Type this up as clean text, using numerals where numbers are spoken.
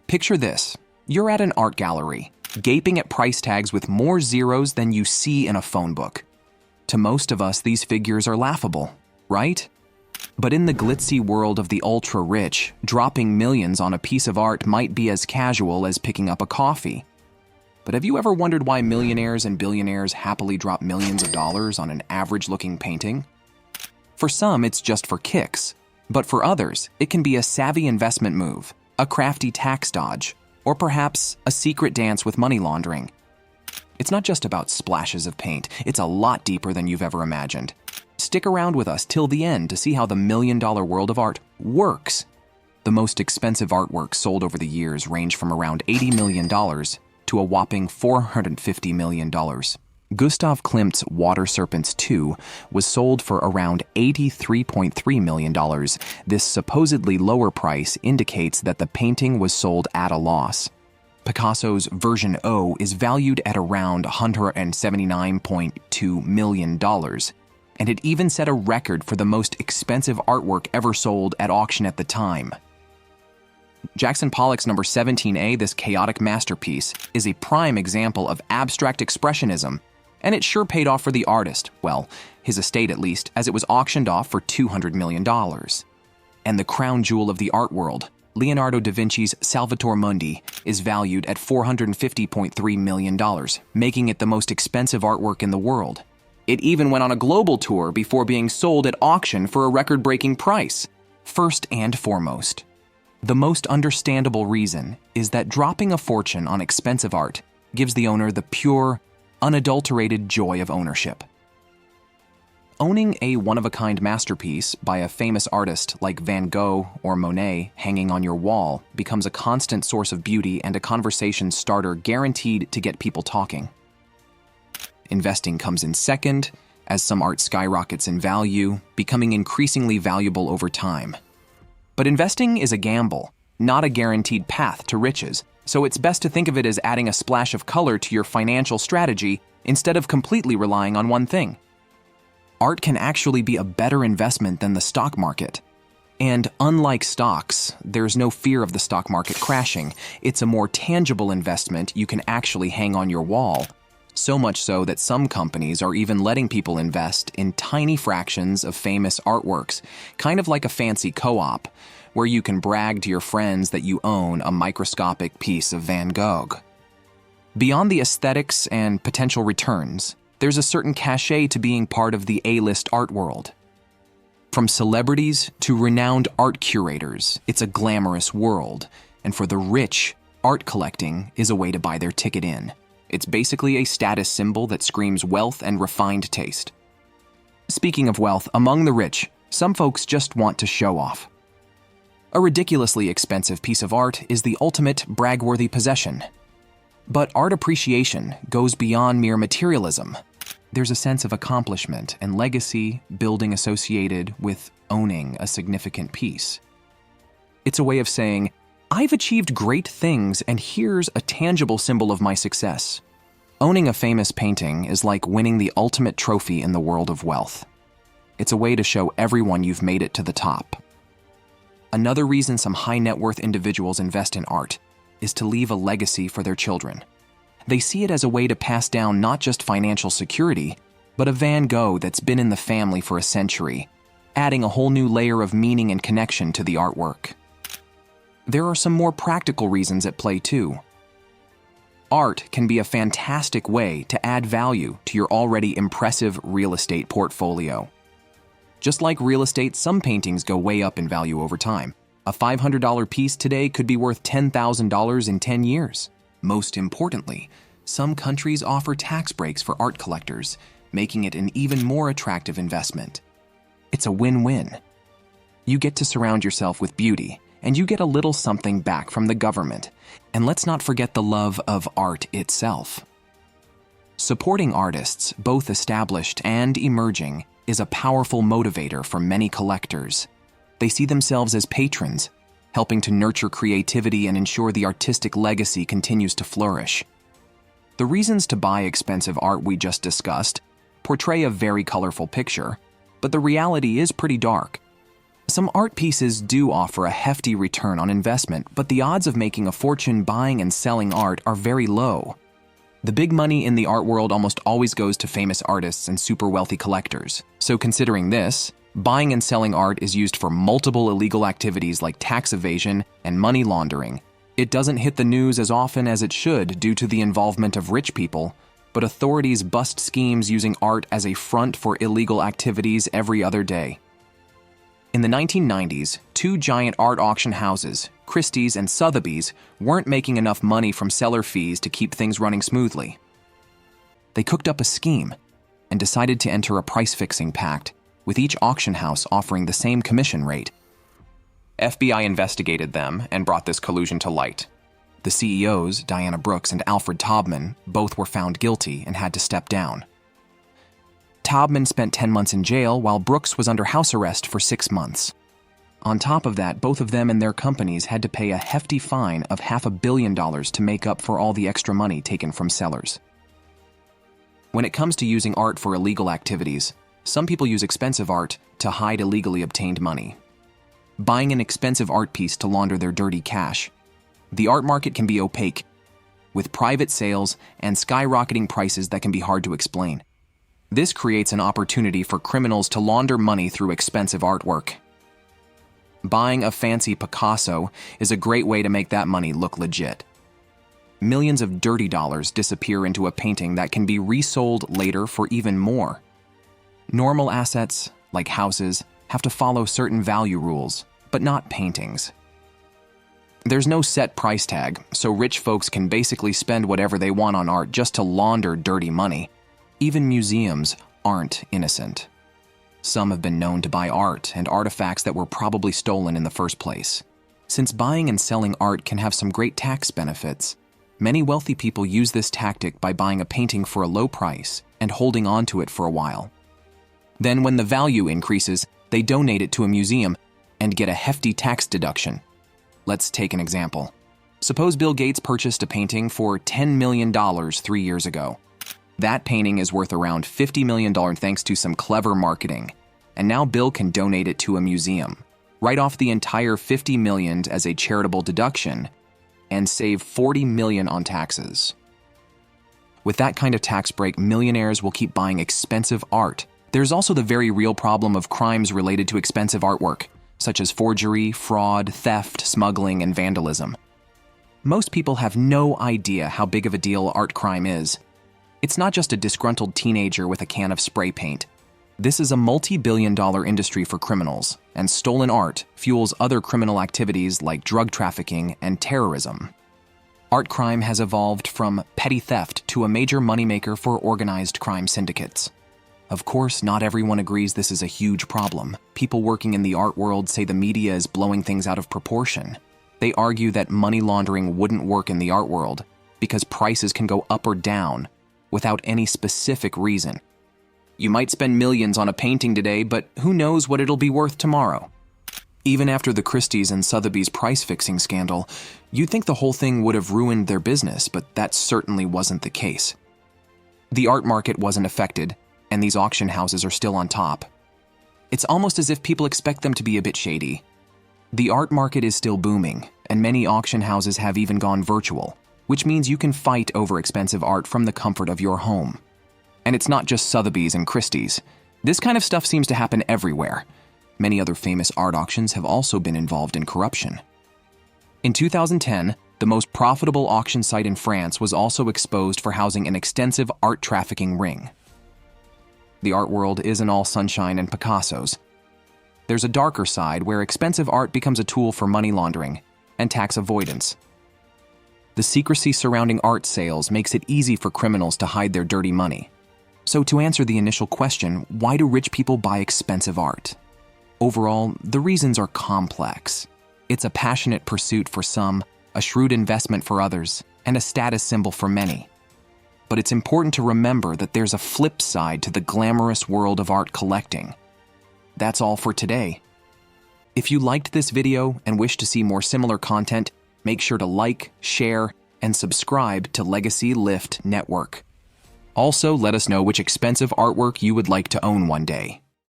Picture this. You're at an art gallery, gaping at price tags with more zeros than you see in a phone book. To most of us, these figures are laughable, right? But in the glitzy world of the ultra-rich, dropping millions on a piece of art might be as casual as picking up a coffee. But have you ever wondered why millionaires and billionaires happily drop millions of dollars on an average-looking painting? For some, it's just for kicks. But for others, it can be a savvy investment move, a crafty tax dodge, or perhaps a secret dance with money laundering. It's not just about splashes of paint, it's a lot deeper than you've ever imagined. Stick around with us till the end to see how the million-dollar world of art works. The most expensive artworks sold over the years range from around $80 million to a whopping $450 million. Gustav Klimt's Water Serpents II was sold for around $83.3 million. This supposedly lower price indicates that the painting was sold at a loss. Picasso's Version O is valued at around $179.2 million, and it even set a record for the most expensive artwork ever sold at auction at the time. Jackson Pollock's No. 17A, this chaotic masterpiece, is a prime example of abstract expressionism, and it sure paid off for the artist, well, his estate at least, as it was auctioned off for $200 million. And the crown jewel of the art world, Leonardo da Vinci's Salvator Mundi, is valued at $450.3 million, making it the most expensive artwork in the world. It even went on a global tour before being sold at auction for a record-breaking price. First and foremost, the most understandable reason is that dropping a fortune on expensive art gives the owner the pure, unadulterated joy of ownership. Owning a one-of-a-kind masterpiece by a famous artist like Van Gogh or Monet hanging on your wall becomes a constant source of beauty and a conversation starter guaranteed to get people talking. Investing comes in second, as some art skyrockets in value, becoming increasingly valuable over time. But investing is a gamble, not a guaranteed path to riches, so it's best to think of it as adding a splash of color to your financial strategy instead of completely relying on one thing. Art can actually be a better investment than the stock market. And unlike stocks, there's no fear of the stock market crashing. It's a more tangible investment you can actually hang on your wall. So much so that some companies are even letting people invest in tiny fractions of famous artworks, kind of like a fancy co-op, where you can brag to your friends that you own a microscopic piece of Van Gogh. Beyond the aesthetics and potential returns, there's a certain cachet to being part of the A-list art world. From celebrities to renowned art curators, it's a glamorous world, and for the rich, art collecting is a way to buy their ticket in. It's basically a status symbol that screams wealth and refined taste. Speaking of wealth, among the rich, some folks just want to show off. A ridiculously expensive piece of art is the ultimate brag-worthy possession. But art appreciation goes beyond mere materialism. There's a sense of accomplishment and legacy building associated with owning a significant piece. It's a way of saying, I've achieved great things and here's a tangible symbol of my success. Owning a famous painting is like winning the ultimate trophy in the world of wealth. It's a way to show everyone you've made it to the top. Another reason some high-net-worth individuals invest in art is to leave a legacy for their children. They see it as a way to pass down not just financial security, but a Van Gogh that's been in the family for a century, adding a whole new layer of meaning and connection to the artwork. There are some more practical reasons at play too. Art can be a fantastic way to add value to your already impressive real estate portfolio. Just like real estate, some paintings go way up in value over time. A $500 piece today could be worth $10,000 in 10 years. Most importantly, some countries offer tax breaks for art collectors, making it an even more attractive investment. It's a win-win. You get to surround yourself with beauty, and you get a little something back from the government. And let's not forget the love of art itself. Supporting artists, both established and emerging, is a powerful motivator for many collectors. They see themselves as patrons, helping to nurture creativity and ensure the artistic legacy continues to flourish. The reasons to buy expensive art we just discussed portray a very colorful picture, but the reality is pretty dark. Some art pieces do offer a hefty return on investment, but the odds of making a fortune buying and selling art are very low. The big money in the art world almost always goes to famous artists and super wealthy collectors. So considering this, buying and selling art is used for multiple illegal activities like tax evasion and money laundering. It doesn't hit the news as often as it should due to the involvement of rich people, but authorities bust schemes using art as a front for illegal activities every other day. In the 1990s, two giant art auction houses, Christie's and Sotheby's, weren't making enough money from seller fees to keep things running smoothly. They cooked up a scheme and decided to enter a price-fixing pact, with each auction house offering the same commission rate. FBI investigated them and brought this collusion to light. The CEOs, Diana Brooks and Alfred Taubman, both were found guilty and had to step down. Taubman spent 10 months in jail while Brooks was under house arrest for 6 months. On top of that, both of them and their companies had to pay a hefty fine of $500 million to make up for all the extra money taken from sellers. When it comes to using art for illegal activities, some people use expensive art to hide illegally obtained money. Buying an expensive art piece to launder their dirty cash. The art market can be opaque, with private sales and skyrocketing prices that can be hard to explain. This creates an opportunity for criminals to launder money through expensive artwork. Buying a fancy Picasso is a great way to make that money look legit. Millions of dirty dollars disappear into a painting that can be resold later for even more. Normal assets, like houses, have to follow certain value rules, but not paintings. There's no set price tag, so rich folks can basically spend whatever they want on art just to launder dirty money. Even museums aren't innocent. Some have been known to buy art and artifacts that were probably stolen in the first place. Since buying and selling art can have some great tax benefits, many wealthy people use this tactic by buying a painting for a low price and holding on to it for a while. Then when the value increases, they donate it to a museum and get a hefty tax deduction. Let's take an example. Suppose Bill Gates purchased a painting for $10 million 3 years ago. That painting is worth around $50 million thanks to some clever marketing, and now Bill can donate it to a museum, write off the entire $50 million as a charitable deduction, and save $40 million on taxes. With that kind of tax break, millionaires will keep buying expensive art. There's also the very real problem of crimes related to expensive artwork, such as forgery, fraud, theft, smuggling, and vandalism. Most people have no idea how big of a deal art crime is. It's not just a disgruntled teenager with a can of spray paint. This is a multi-billion-dollar industry for criminals, and stolen art fuels other criminal activities like drug trafficking and terrorism. Art crime has evolved from petty theft to a major moneymaker for organized crime syndicates. Of course, not everyone agrees this is a huge problem. People working in the art world say the media is blowing things out of proportion. They argue that money laundering wouldn't work in the art world because prices can go up or down without any specific reason. You might spend millions on a painting today, but who knows what it'll be worth tomorrow? Even after the Christie's and Sotheby's price-fixing scandal, you'd think the whole thing would have ruined their business, but that certainly wasn't the case. The art market wasn't affected, and these auction houses are still on top. It's almost as if people expect them to be a bit shady. The art market is still booming, and many auction houses have even gone virtual, which means you can fight over expensive art from the comfort of your home. And it's not just Sotheby's and Christie's. This kind of stuff seems to happen everywhere. Many other famous art auctions have also been involved in corruption. In 2010, the most profitable auction site in France was also exposed for housing an extensive art trafficking ring. The art world isn't all sunshine and Picassos. There's a darker side where expensive art becomes a tool for money laundering and tax avoidance. The secrecy surrounding art sales makes it easy for criminals to hide their dirty money. So to answer the initial question, why do rich people buy expensive art? Overall, the reasons are complex. It's a passionate pursuit for some, a shrewd investment for others, and a status symbol for many. But it's important to remember that there's a flip side to the glamorous world of art collecting. That's all for today. If you liked this video and wish to see more similar content, make sure to like, share, and subscribe to Legacy Lift Network. Also, let us know which expensive artwork you would like to own one day.